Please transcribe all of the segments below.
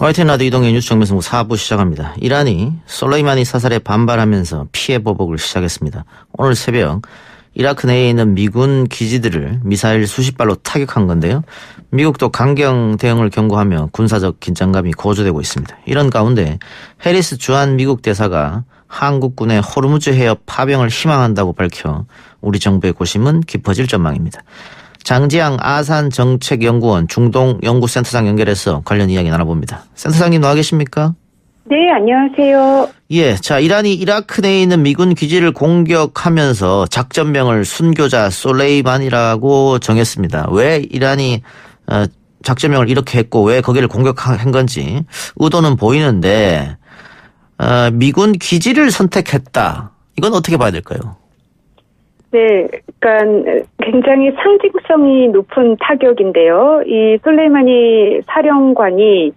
YTN 라디오 이동의 뉴스 정면승부 4부 시작합니다. 이란이 솔레이마니 사살에 반발하면서 피해 보복을 시작했습니다. 오늘 새벽 이라크 내에 있는 미군 기지들을 미사일 수십 발로 타격한 건데요. 미국도 강경 대응을 경고하며 군사적 긴장감이 고조되고 있습니다. 이런 가운데 해리스 주한 미국 대사가 한국군의 호르무즈 해협 파병을 희망한다고 밝혀 우리 정부의 고심은 깊어질 전망입니다. 장지양 아산정책연구원 중동연구센터장 연결해서 관련 이야기 나눠봅니다. 센터장님 나와 계십니까? 네, 안녕하세요. 예, 자, 이란이 이라크 내에 있는 미군 기지를 공격하면서 작전명을 순교자 솔레이만이라고 정했습니다. 왜 이란이 작전명을 이렇게 했고 왜 거기를 공격한 건지 의도는 보이는데 미군 기지를 선택했다. 이건 어떻게 봐야 될까요? 네, 그러니까 굉장히 상징성이 높은 타격인데요. 이 솔레이마니 사령관이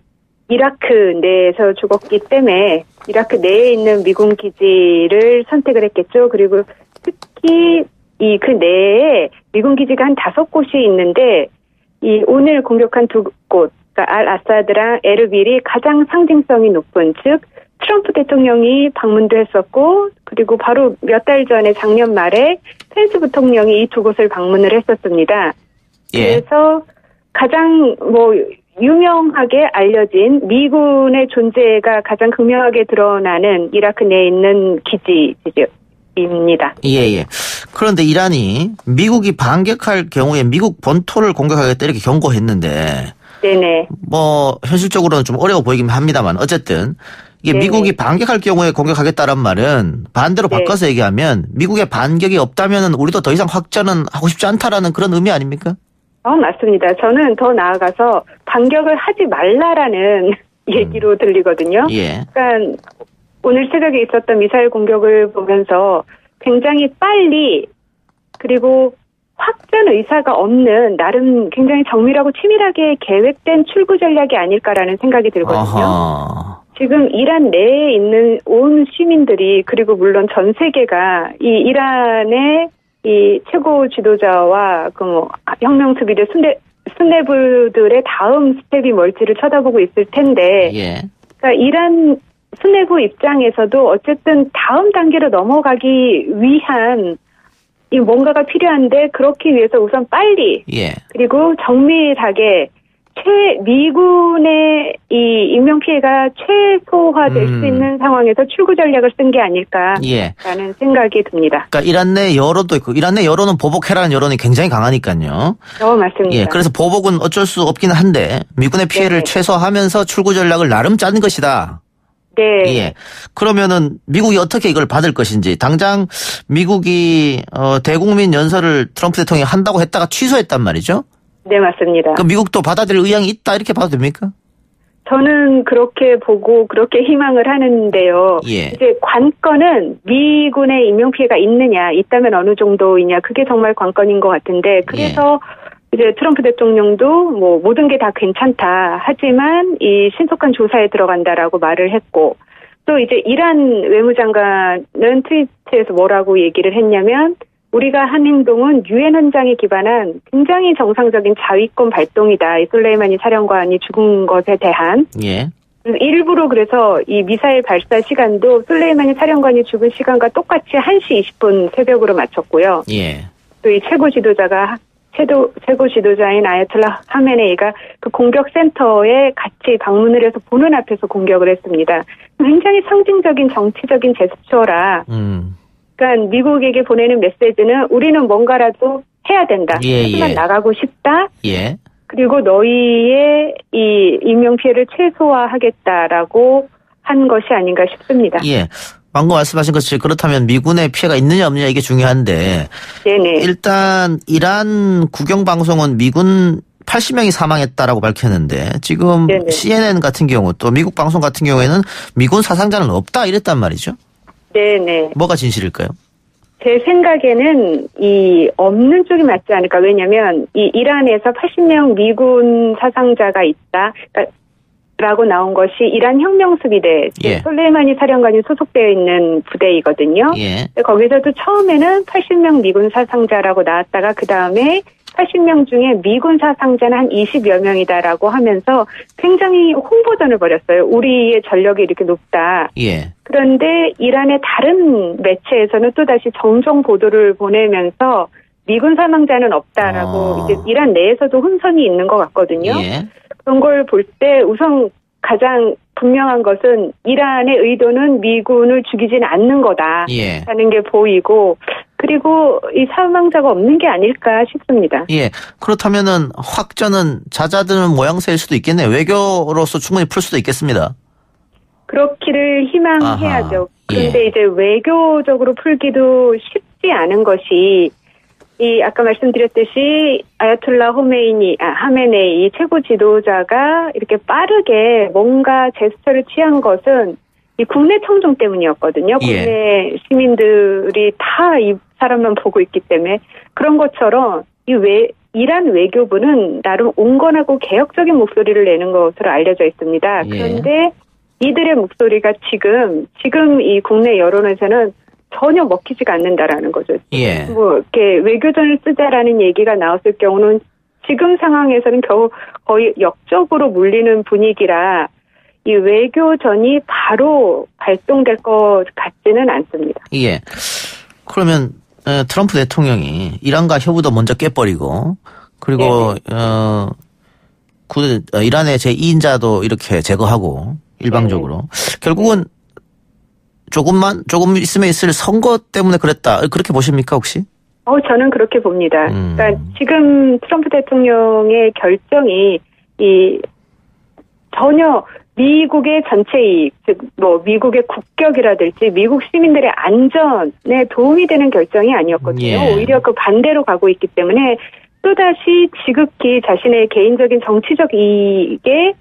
이라크 내에서 죽었기 때문에 이라크 내에 있는 미군 기지를 선택을 했겠죠. 그리고 특히 그 내에 미군 기지가 한 5곳이 있는데 이 오늘 공격한 2곳, 그러니까 알 아사드랑 에르빌이 가장 상징성이 높은, 즉 트럼프 대통령이 방문도 했었고, 그리고 바로 몇 달 전에 작년 말에 펜스 부통령이 이 2곳을 방문을 했었습니다. 예. 그래서 가장 유명하게 알려진 미군의 존재가 가장 극명하게 드러나는 이라크 내에 있는 기지입니다. 예. 그런데 이란이 미국이 반격할 경우에 미국 본토를 공격하겠다 이렇게 경고했는데, 네네. 현실적으로는 좀 어려워 보이긴 합니다만 어쨌든 이게 네네. 미국이 반격할 경우에 공격하겠다는 말은 반대로 바꿔서 얘기하면 미국의 반격이 없다면 우리도 더 이상 확전은 하고 싶지 않다라는 그런 의미 아닙니까? 맞습니다. 저는 더 나아가서 반격을 하지 말라라는 얘기로 들리거든요. 예. 그러니까 오늘 새벽에 있었던 미사일 공격을 보면서 굉장히 빨리 그리고 확전 의사가 없는 나름 굉장히 정밀하고 치밀하게 계획된 출구 전략이 아닐까라는 생각이 들거든요. 아하. 지금 이란 내에 있는 온 시민들이 그리고 물론 전 세계가 이 이란의 이 최고 지도자와 혁명 수비대 수뇌부들의 다음 스텝이 뭘지를 쳐다보고 있을 텐데, 예. 그러니까 이란 수뇌부 입장에서도 어쨌든 다음 단계로 넘어가기 위한 이 뭔가가 필요한데 그렇기 위해서 우선 빨리 그리고 정밀하게 미군의 이 인명 피해가 최소화될 수 있는 상황에서 출구 전략을 쓴 게 아닐까라는 생각이 듭니다. 그러니까 이란 내 여론도 있고 이란 내 여론은 보복해라는 여론이 굉장히 강하니까요. 맞습니다. 예, 그래서 보복은 어쩔 수 없긴 한데 미군의 피해를 최소화하면서 출구 전략을 나름 짠 것이다. 네. 예. 그러면은 미국이 어떻게 이걸 받을 것인지 당장 미국이 대국민 연설을 트럼프 대통령이 한다고 했다가 취소했단 말이죠. 네, 맞습니다. 그럼 미국도 받아들일 의향이 있다 이렇게 봐도 됩니까? 저는 그렇게 보고 그렇게 희망을 하는데요. 예. 이제 관건은 미군의 인명피해가 있다면 어느 정도이냐, 그게 정말 관건인 것 같은데, 그래서 이제 트럼프 대통령도 모든 게 다 괜찮다 하지만 이 신속한 조사에 들어간다라고 말을 했고, 또 이제 이란 외무장관은 트위터에서 뭐라고 얘기를 했냐면, 우리가 한 행동은 유엔 헌장에 기반한 굉장히 정상적인 자위권 발동이다. 이 솔레이마니 사령관이 죽은 것에 대한. 예. 일부러 그래서 이 미사일 발사 시간도 솔레이마니 사령관이 죽은 시간과 똑같이 1시 20분 새벽으로 맞췄고요. 예. 또 이 최고 지도자인 아야톨라 하메네이가 그 공격 센터에 같이 방문을 해서 보는 앞에서 공격을 했습니다. 굉장히 상징적인 정치적인 제스처라. 그러니까 미국에게 보내는 메시지는 우리는 뭔가라도 해야 된다. 하지만 나가고 싶다. 예. 그리고 너희의 이 인명피해를 최소화하겠다라고 한 것이 아닌가 싶습니다. 예. 방금 말씀하신 것이 그렇다면 미군의 피해가 있느냐 없느냐 이게 중요한데, 네네. 일단 이란 국영방송은 미군 80명이 사망했다라고 밝혔는데 지금 네네. CNN 같은 경우 또 미국 방송 같은 경우에는 미군 사상자는 없다 이랬단 말이죠. 네네. 뭐가 진실일까요? 제 생각에는 이 없는 쪽이 맞지 않을까. 왜냐하면 이 이란에서 80명 미군 사상자가 있다. 라고 나온 것이 이란 혁명수비대, 솔레이마니 사령관이 소속되어 있는 부대이거든요. 거기서도 처음에는 80명 미군 사상자라고 나왔다가 그 다음에 80명 중에 미군 사상자는 한 20여 명이다라고 하면서 굉장히 홍보전을 벌였어요. 우리의 전력이 이렇게 높다. 예. 그런데 이란의 다른 매체에서는 또다시 정정 보도를 보내면서 미군 사망자는 없다라고 이제 이란 내에서도 혼선이 있는 것 같거든요. 예. 그런 걸 볼 때 우선 가장 분명한 것은 이란의 의도는 미군을 죽이지는 않는 거다라는 예. 게 보이고 그리고 이 사망자가 없는 게 아닐까 싶습니다. 예. 그렇다면은 확전은 잦아드는 모양새일 수도 있겠네요. 외교로서 충분히 풀 수도 있겠습니다. 그렇기를 희망해야죠. 아하, 그런데 예. 이제 외교적으로 풀기도 쉽지 않은 것이 이 아까 말씀드렸듯이 아야톨라 하메네이 최고 지도자가 이렇게 빠르게 뭔가 제스처를 취한 것은 이 국내 청정 때문이었거든요. 예. 국내 시민들이 다 이 사람만 보고 있기 때문에 그런 것처럼 이란 외교부는 나름 온건하고 개혁적인 목소리를 내는 것으로 알려져 있습니다. 예. 그런데 이들의 목소리가 지금 이 국내 여론에서는 전혀 먹히지가 않는다라는 거죠. 예. 뭐 이렇게 외교전을 쓰자라는 얘기가 나왔을 경우는 지금 상황에서는 겨우 거의 역적으로 물리는 분위기라 이 외교전이 바로 발동될 것 같지는 않습니다. 예. 그러면 트럼프 대통령이 이란과 협의도 먼저 깨버리고 그리고 이란의 제2인자도 이렇게 제거하고 일방적으로 결국은 조금 있으면 있을 선거 때문에 그랬다. 그렇게 보십니까 혹시? 저는 그렇게 봅니다. 그러니까 지금 트럼프 대통령의 결정이 전혀 미국의 전체 이익, 즉 뭐 미국의 국격이라든지 미국 시민들의 안전에 도움이 되는 결정이 아니었거든요. 예. 오히려 그 반대로 가고 있기 때문에 또다시 지극히 자신의 개인적인 정치적 이익에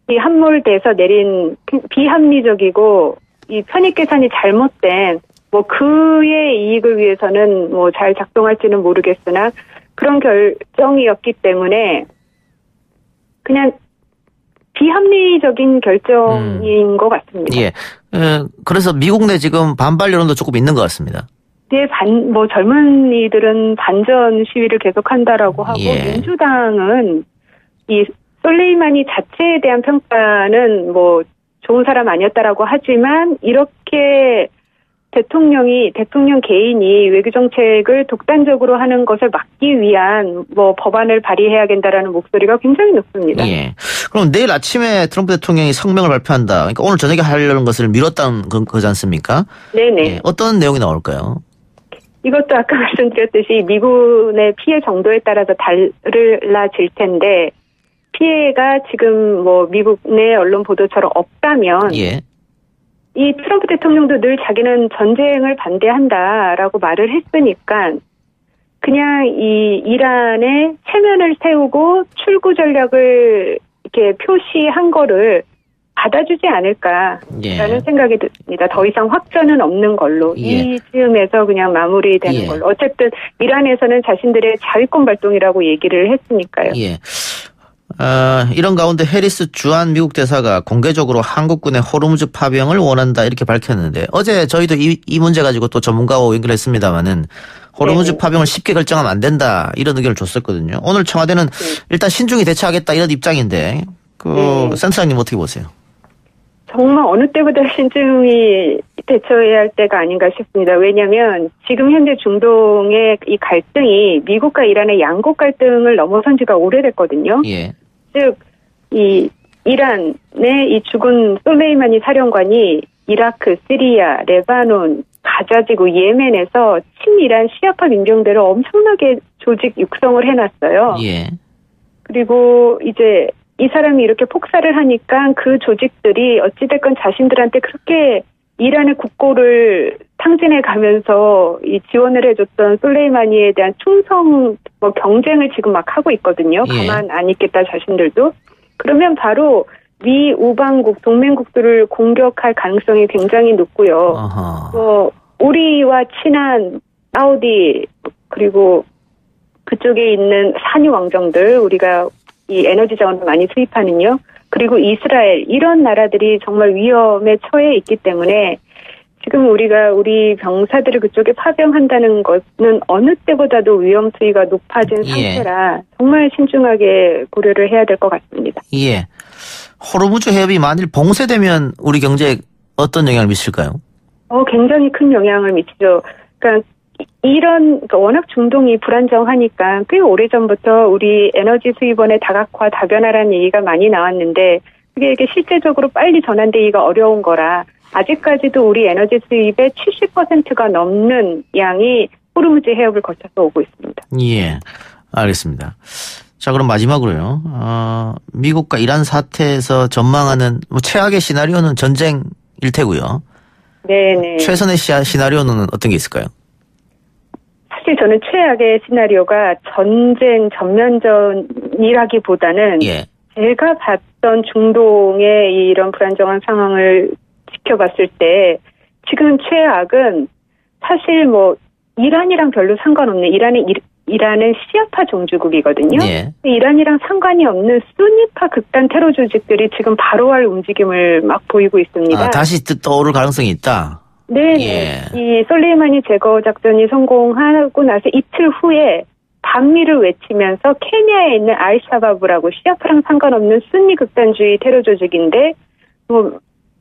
이 함몰돼서 내린 비합리적이고 이 편익 계산이 잘못된 뭐 그의 이익을 위해서는 뭐 잘 작동할지는 모르겠으나 그런 결정이었기 때문에 그냥 비합리적인 결정인 것 같습니다. 예. 그래서 미국 내 지금 반발 여론도 조금 있는 것 같습니다. 네, 젊은이들은 반전 시위를 계속한다라고 하고 예. 민주당은 이 솔레이마니 자체에 대한 평가는 뭐 좋은 사람 아니었다라고 하지만 이렇게 대통령 개인이 외교 정책을 독단적으로 하는 것을 막기 위한 뭐 법안을 발의해야 된다라는 목소리가 굉장히 높습니다. 예. 그럼 내일 아침에 트럼프 대통령이 성명을 발표한다. 그러니까 오늘 저녁에 하려는 것을 미뤘다는 거지 않습니까? 네네. 예. 어떤 내용이 나올까요? 이것도 아까 말씀드렸듯이 미군의 피해 정도에 따라서 달라질 텐데 피해가 지금 뭐 미국 내 언론 보도처럼 없다면 예. 이 트럼프 대통령도 늘 자기는 전쟁을 반대한다라고 말을 했으니까 그냥 이 이란에 체면을 세우고 출구 전략을 이렇게 표시한 거를 받아주지 않을까라는 생각이 듭니다. 더 이상 확전은 없는 걸로 이 즈음에서 그냥 마무리되는 걸로. 어쨌든 이란에서는 자신들의 자위권 발동이라고 얘기를 했으니까요. 예. 이런 가운데 해리스 주한 미국 대사가 공개적으로 한국군의 호르무즈 파병을 원한다 이렇게 밝혔는데 어제 저희도 이 문제 가지고 또 전문가와 연결했습니다마는 호르무즈 파병을 쉽게 결정하면 안 된다 이런 의견을 줬었거든요. 오늘 청와대는 일단 신중히 대처하겠다 이런 입장인데 센터장님 어떻게 보세요? 정말 어느 때보다 신중히 대처해야 할 때가 아닌가 싶습니다. 왜냐하면 지금 현재 중동의 이 갈등이 미국과 이란의 양국 갈등을 넘어선 지가 오래됐거든요. 예. 즉, 이 이란의 이 죽은 솔레이마니 사령관이 이라크, 시리아, 레바논, 가자지구, 예멘에서 친이란 시아파 민병대를 엄청나게 조직 육성을 해놨어요. 예. 그리고 이제 이 사람이 이렇게 폭사를 하니까 그 조직들이 어찌됐건 자신들한테 그렇게 이란의 국고를 탕진해 가면서 이 지원을 해줬던 솔레이마니에 대한 충성 경쟁을 지금 막 하고 있거든요. 가만 안 있겠다 자신들도. 그러면 바로 미 우방국 동맹국들을 공격할 가능성이 굉장히 높고요. 우리와 친한 사우디 그리고 그쪽에 있는 산유 왕정들 우리가 이 에너지 자원을 많이 수입하는요. 그리고 이스라엘 이런 나라들이 정말 위험에 처해 있기 때문에 지금 우리가 우리 병사들을 그쪽에 파병한다는 것은 어느 때보다도 위험 수위가 높아진 상태라 정말 신중하게 고려를 해야 될 것 같습니다. 예. 호르무즈 해협이 만일 봉쇄되면 우리 경제에 어떤 영향을 미칠까요? 굉장히 큰 영향을 미치죠. 그러니까 그러니까 워낙 중동이 불안정하니까 꽤 오래전부터 우리 에너지 수입원의 다각화, 다변화라는 얘기가 많이 나왔는데 그게 이게 실제적으로 빨리 전환되기가 어려운 거라 아직까지도 우리 에너지 수입의 70%가 넘는 양이 호르무즈 해협을 거쳐서 오고 있습니다. 예, 알겠습니다. 자, 그럼 마지막으로요. 미국과 이란 사태에서 전망하는 최악의 시나리오는 전쟁일 테고요. 네네. 최선의 시나리오는 어떤 게 있을까요? 사실 저는 최악의 시나리오가 전쟁 전면전이라기보다는 제가 봤던 중동의 이런 불안정한 상황을 지켜봤을 때 지금 최악은 사실 이란이랑 별로 상관없는 이란은 시아파 종주국이거든요. 이란이랑 상관이 없는 수니파 극단 테러 조직들이 지금 바로할 움직임을 막 보이고 있습니다. 다시 떠오를 가능성이 있다. 네, 이 솔레이마니 제거 작전이 성공하고 나서 이틀 후에 반미를 외치면서 케냐에 있는 알샤바브라고 시아파랑 상관없는 순니 극단주의 테러 조직인데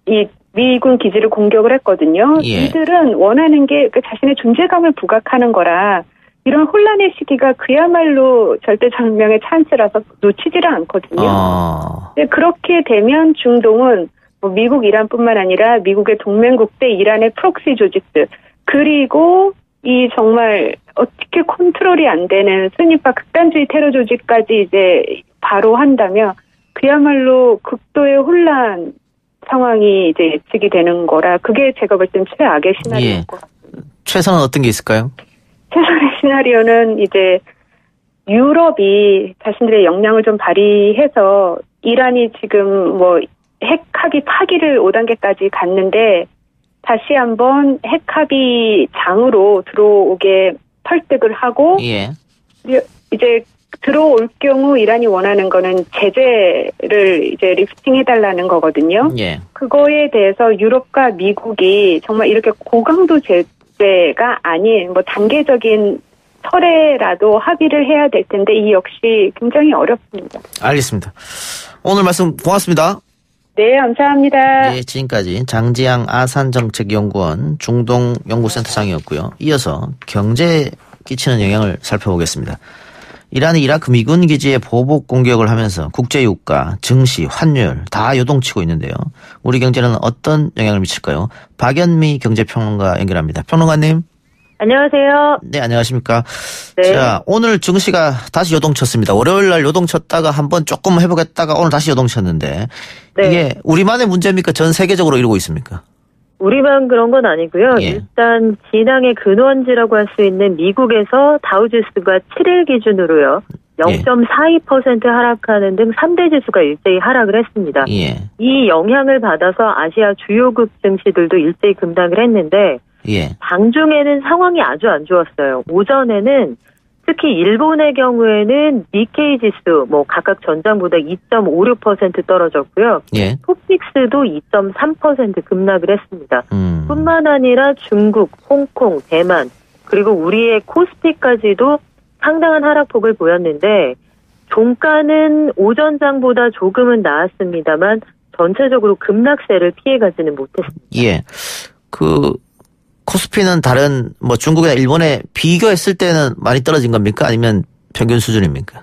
이 미군 기지를 공격을 했거든요. 이들은 원하는 게 자신의 존재감을 부각하는 거라 이런 혼란의 시기가 그야말로 절대장명의 찬스라서 놓치지를 않거든요. 그렇게 되면 중동은 미국, 이란뿐만 아니라 미국의 동맹국들, 이란의 프록시 조직들, 그리고 이 정말 어떻게 컨트롤이 안 되는 순위파 극단주의 테러 조직까지 이제 바로 한다면 그야말로 극도의 혼란 상황이 이제 예측이 되는 거라 그게 제가 볼 땐 최악의 시나리오일 것 같습니다. 최선은 어떤 게 있을까요? 최선의 시나리오는 이제 유럽이 자신들의 역량을 좀 발휘해서 이란이 지금 핵합의 파기를 5단계까지 갔는데 다시 한번 핵합의 장으로 들어오게 설득을 하고 이제 들어올 경우 이란이 원하는 거는 제재를 이제 리프팅해달라는 거거든요. 그거에 대해서 유럽과 미국이 정말 이렇게 고강도 제재가 아닌 단계적인 철회라도 합의를 해야 될 텐데 이 역시 굉장히 어렵습니다. 알겠습니다. 오늘 말씀 고맙습니다. 네, 감사합니다. 네, 지금까지 장지양 아산정책연구원 중동연구센터장이었고요. 이어서 경제에 끼치는 영향을 살펴보겠습니다. 이란이 이라크 미군 기지에 보복 공격을 하면서 국제유가, 증시, 환율 다 요동치고 있는데요. 우리 경제는 어떤 영향을 미칠까요? 박연미 경제평론가 연결합니다. 평론가님. 안녕하세요. 네, 안녕하십니까. 네. 자, 오늘 증시가 다시 요동쳤습니다. 월요일 날 요동쳤다가 한번 조금 해보겠다가 오늘 다시 요동쳤는데 이게 우리만의 문제입니까? 전 세계적으로 이루고 있습니까? 우리만 그런 건 아니고요. 일단 진앙의 근원지라고 할 수 있는 미국에서 다우지수가 7일 기준으로요. 0.42% 하락하는 등 3대 지수가 일제히 하락을 했습니다. 이 영향을 받아서 아시아 주요국 증시들도 일제히 급락을 했는데 장중에는 상황이 아주 안 좋았어요. 오전에는 특히 일본의 경우에는 니케이 지수 각각 전장보다 2.56% 떨어졌고요. 토픽스도 2.3% 급락을 했습니다. 뿐만 아니라 중국, 홍콩, 대만 그리고 우리의 코스피까지도 상당한 하락폭을 보였는데 종가는 오전장보다 조금은 나았습니다만 전체적으로 급락세를 피해가지는 못했습니다. 코스피는 다른 중국이나 일본에 비교했을 때는 많이 떨어진 겁니까? 아니면 평균 수준입니까?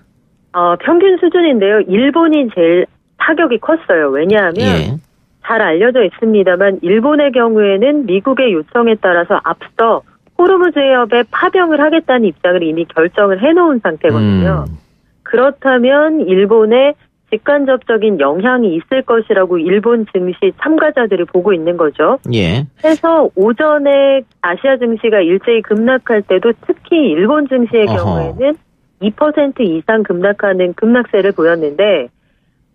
평균 수준인데요. 일본이 제일 타격이 컸어요. 왜냐하면 잘 알려져 있습니다만 일본의 경우에는 미국의 요청에 따라서 앞서 호르무즈 해협에 파병을 하겠다는 입장을 이미 결정을 해놓은 상태거든요. 그렇다면 일본에 직간접적인 영향이 있을 것이라고 일본 증시 참가자들이 보고 있는 거죠. 해서 오전에 아시아 증시가 일제히 급락할 때도 특히 일본 증시의 경우에는 2% 이상 급락하는 급락세를 보였는데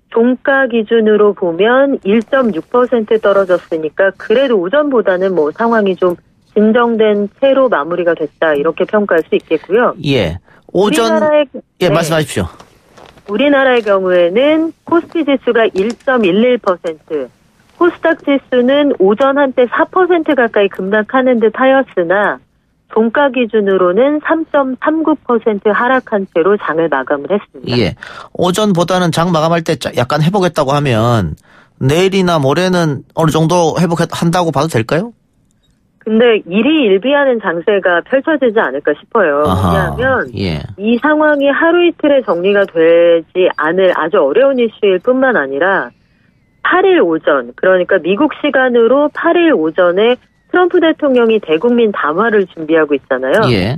종가 기준으로 보면 1.6% 떨어졌으니까 그래도 오전보다는 상황이 좀 진정된 채로 마무리가 됐다 이렇게 평가할 수 있겠고요. 오전 말씀하십시오. 우리나라의 경우에는 코스피 지수가 1.11%, 코스닥 지수는 오전 한때 4% 가까이 급락하는 듯 하였으나 종가 기준으로는 3.39% 하락한 채로 장을 마감을 했습니다. 예. 오전보다는 장 마감할 때 약간 회복했다고 하면 내일이나 모레는 어느 정도 회복한다고 봐도 될까요? 근데 일희일비하는 장세가 펼쳐지지 않을까 싶어요. 왜냐하면 예. 이 상황이 하루 이틀에 정리가 되지 않을 아주 어려운 이슈일 뿐만 아니라 8일 오전, 그러니까 미국 시간으로 8일 오전에 트럼프 대통령이 대국민 담화를 준비하고 있잖아요. 예.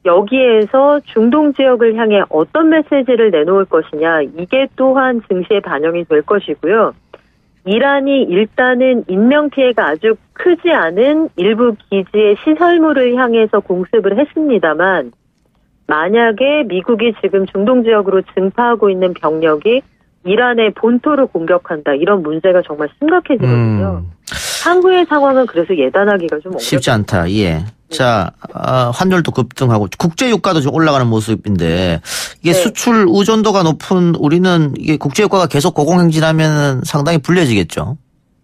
여기에서 중동 지역을 향해 어떤 메시지를 내놓을 것이냐, 이게 또한 증시에 반영이 될 것이고요. 이란이 일단은 인명피해가 아주 크지 않은 일부 기지의 시설물을 향해서 공습을 했습니다만, 만약에 미국이 지금 중동 지역으로 증파하고 있는 병력이 이란의 본토를 공격한다, 이런 문제가 정말 심각해지거든요. 향후의 상황은 그래서 예단하기가 좀 쉽지 않다. 예. 자, 환율도 급등하고 국제 유가도 좀 올라가는 모습인데 이게 수출 의존도가 높은 우리는 이게 국제 유가가 계속 고공행진하면 상당히 불리해지겠죠.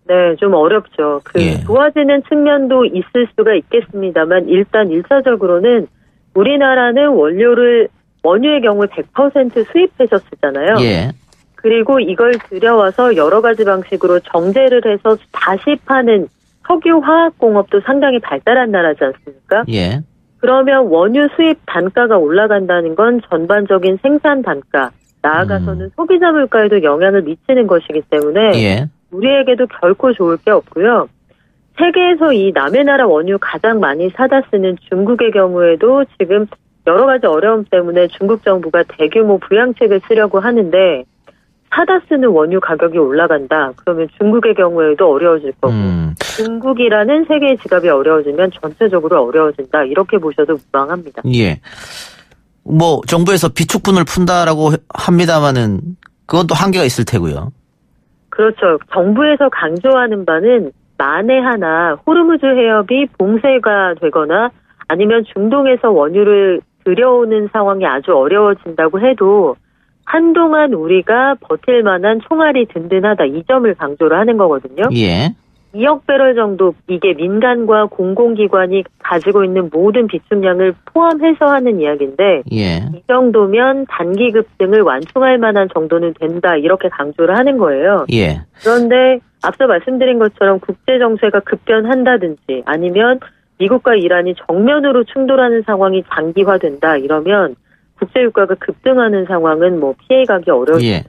네, 좀 어렵죠. 좋아지는 측면도 있을 수가 있겠습니다만 일단 1차적으로는 우리나라는 원유의 경우 100% 수입해서 쓰잖아요. 예. 그리고 이걸 들여와서 여러 가지 방식으로 정제를 해서 다시 파는 석유화학공업도 상당히 발달한 나라지 않습니까? 예. 그러면 원유 수입 단가가 올라간다는 건 전반적인 생산 단가, 나아가서는 소비자 물가에도 영향을 미치는 것이기 때문에 예. 우리에게도 결코 좋을 게 없고요. 세계에서 이 남의 나라 원유 가장 많이 사다 쓰는 중국의 경우에도 지금 여러 가지 어려움 때문에 중국 정부가 대규모 부양책을 쓰려고 하는데 사다 쓰는 원유 가격이 올라간다. 그러면 중국의 경우에도 어려워질 거고 중국이라는 세계의 지갑이 어려워지면 전체적으로 어려워진다. 이렇게 보셔도 무방합니다. 예. 뭐 정부에서 비축분을 푼다라고 합니다마는 그건 또 한계가 있을 테고요. 그렇죠. 정부에서 강조하는 바는 만에 하나 호르무즈 해협이 봉쇄가 되거나 아니면 중동에서 원유를 들여오는 상황이 아주 어려워진다고 해도 한동안 우리가 버틸 만한 총알이 든든하다. 이 점을 강조를 하는 거거든요. 예. 2억 배럴 정도 이게 민간과 공공기관이 가지고 있는 모든 비축량을 포함해서 하는 이야기인데 예. 이 정도면 단기 급등을 완충할 만한 정도는 된다. 이렇게 강조를 하는 거예요. 예. 그런데 앞서 말씀드린 것처럼 국제정세가 급변한다든지 아니면 미국과 이란이 정면으로 충돌하는 상황이 장기화된다. 이러면 국제유가가 급등하는 상황은 뭐 피해가기 어려워요. 예.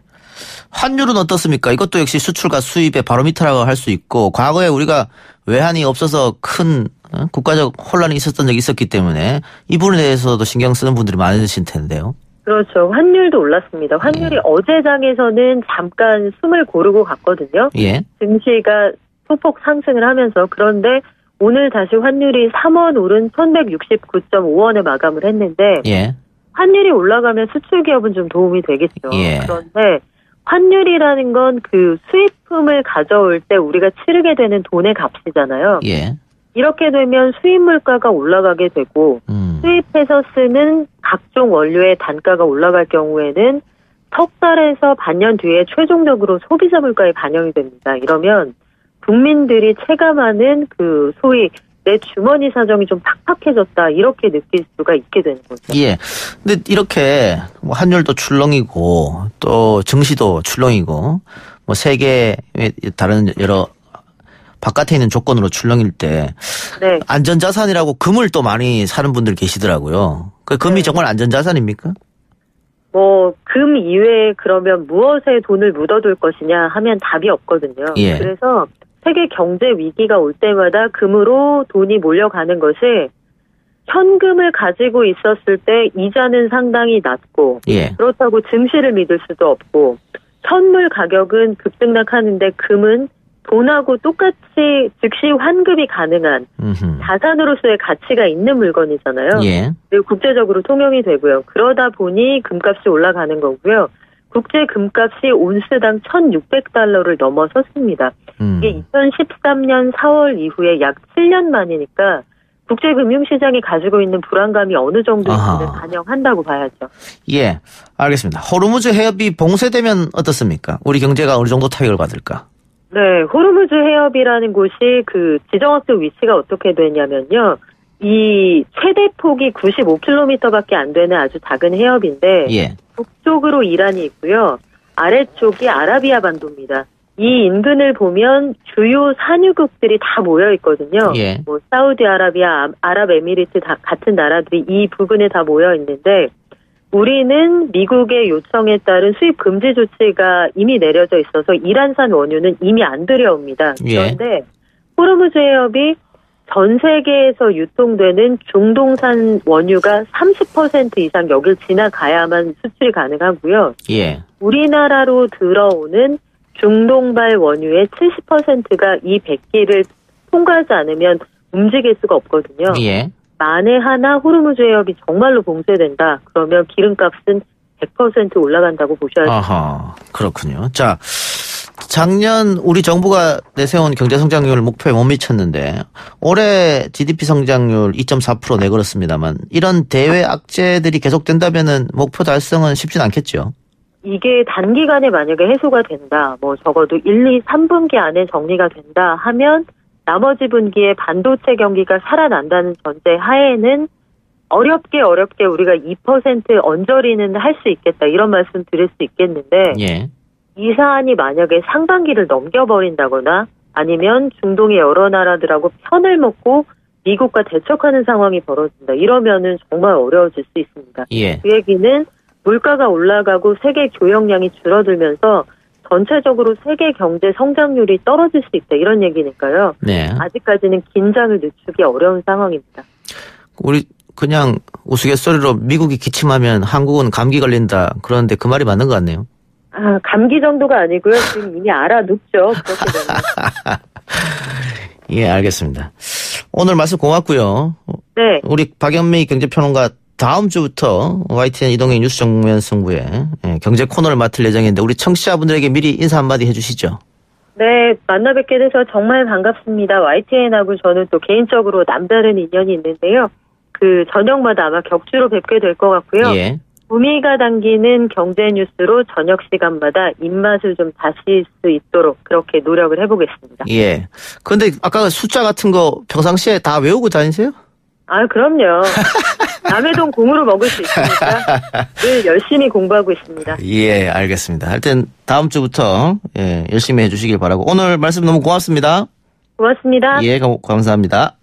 환율은 어떻습니까? 이것도 역시 수출과 수입의 바로미터라고 할 수 있고 과거에 우리가 외환이 없어서 큰 국가적 혼란이 있었던 적이 있었기 때문에 이 부분에 대해서도 신경 쓰는 분들이 많으실 텐데요. 그렇죠. 환율도 올랐습니다. 환율이 어제 장에서는 잠깐 숨을 고르고 갔거든요. 예. 증시가 소폭 상승을 하면서 그런데 오늘 다시 환율이 3원 오른 1169.5원에 마감을 했는데 예. 환율이 올라가면 수출 기업은 좀 도움이 되겠죠. 예. 그런데 환율이라는 건 그 수입품을 가져올 때 우리가 치르게 되는 돈의 값이잖아요. 예. 이렇게 되면 수입 물가가 올라가게 되고 수입해서 쓰는 각종 원료의 단가가 올라갈 경우에는 석 달에서 반년 뒤에 최종적으로 소비자 물가에 반영이 됩니다. 이러면 국민들이 체감하는 그 소위 내 주머니 사정이 좀 팍팍해졌다 이렇게 느낄 수가 있게 되는 거죠. 예. 근데 이렇게 뭐 환율도 출렁이고 또 증시도 출렁이고 뭐 세계의 다른 여러 바깥에 있는 조건으로 출렁일 때 네. 안전자산이라고 금을 또 많이 사는 분들 계시더라고요. 그 금이 정말 안전자산입니까? 뭐 금 이외에 그러면 무엇에 돈을 묻어둘 것이냐 하면 답이 없거든요. 예. 그래서 세계 경제 위기가 올 때마다 금으로 돈이 몰려가는 것이 현금을 가지고 있었을 때 이자는 상당히 낮고 예. 그렇다고 증시를 믿을 수도 없고 현물 가격은 급등락하는데 금은 돈하고 똑같이 즉시 환급이 가능한 자산으로서의 가치가 있는 물건이잖아요. 예. 그리고 국제적으로 통용이 되고요. 그러다 보니 금값이 올라가는 거고요. 국제 금값이 온스당 1,600달러를 넘어섰습니다. 이게 2013년 4월 이후에 약 7년 만이니까 국제 금융시장이 가지고 있는 불안감이 어느 정도인지를 반영한다고 봐야죠. 예, 알겠습니다. 호르무즈 해협이 봉쇄되면 어떻습니까? 우리 경제가 어느 정도 타격을 받을까? 네, 호르무즈 해협이라는 곳이 그 지정학적 위치가 어떻게 되냐면요. 이 최대 폭이 95km밖에 안 되는 아주 작은 해협인데 예. 북쪽으로 이란이 있고요. 아래쪽이 아라비아 반도입니다. 이 인근을 보면 주요 산유국들이 다 모여 있거든요. 예. 뭐 사우디아라비아, 아랍에미리트 다 같은 나라들이 이 부근에 다 모여 있는데 우리는 미국의 요청에 따른 수입 금지 조치가 이미 내려져 있어서 이란산 원유는 이미 안 들여옵니다. 그런데 호르무즈 해협이 전 세계에서 유통되는 중동산 원유가 30% 이상 여길 지나가야만 수출이 가능하고요. 예. 우리나라로 들어오는 중동발 원유의 70%가 이 백기를 통과하지 않으면 움직일 수가 없거든요. 예. 만에 하나 호르무즈 해협이 정말로 봉쇄된다. 그러면 기름값은 100% 올라간다고 보셔야 돼요. 아하, 그렇군요. 자, 작년 우리 정부가 내세운 경제성장률 목표에 못 미쳤는데 올해 GDP 성장률 2.4% 내걸었습니다만 이런 대외 악재들이 계속된다면은 목표 달성은 쉽진 않겠죠. 이게 단기간에 만약에 해소가 된다. 뭐 적어도 1, 2, 3분기 안에 정리가 된다 하면 나머지 분기에 반도체 경기가 살아난다는 전제 하에는 어렵게 우리가 2% 언저리는 할 수 있겠다. 이런 말씀 드릴 수 있겠는데 예. 이 사안이 만약에 상반기를 넘겨버린다거나 아니면 중동의 여러 나라들하고 편을 먹고 미국과 대척하는 상황이 벌어진다. 이러면은 정말 어려워질 수 있습니다. 예. 그 얘기는 물가가 올라가고 세계 교역량이 줄어들면서 전체적으로 세계 경제 성장률이 떨어질 수 있다. 이런 얘기니까요. 네. 아직까지는 긴장을 늦추기 어려운 상황입니다. 우리 그냥 우스갯소리로 미국이 기침하면 한국은 감기 걸린다. 그런데 그 말이 맞는 것 같네요. 아, 감기 정도가 아니고요. 지금 이미 알아눕죠. 그렇게 되면. 예, 알겠습니다. 오늘 말씀 고맙고요. 네. 우리 박연미 경제평론가 다음 주부터 YTN 이동의 뉴스 정면 승부에 경제 코너를 맡을 예정인데 우리 청취자분들에게 미리 인사 한마디 해주시죠. 네, 만나 뵙게 돼서 정말 반갑습니다. YTN하고 저는 또 개인적으로 남다른 인연이 있는데요. 그 저녁마다 아마 격주로 뵙게 될 것 같고요. 예. 구미가 당기는 경제 뉴스로 저녁 시간마다 입맛을 좀 다실 수 있도록 그렇게 노력을 해보겠습니다. 예. 근데 아까 숫자 같은 거 평상시에 다 외우고 다니세요? 아, 그럼요. 남의 돈 공으로 먹을 수 있으니까 늘 열심히 공부하고 있습니다. 예, 알겠습니다. 하여튼 다음 주부터 열심히 해주시길 바라고 오늘 말씀 너무 고맙습니다. 고맙습니다. 예, 감사합니다.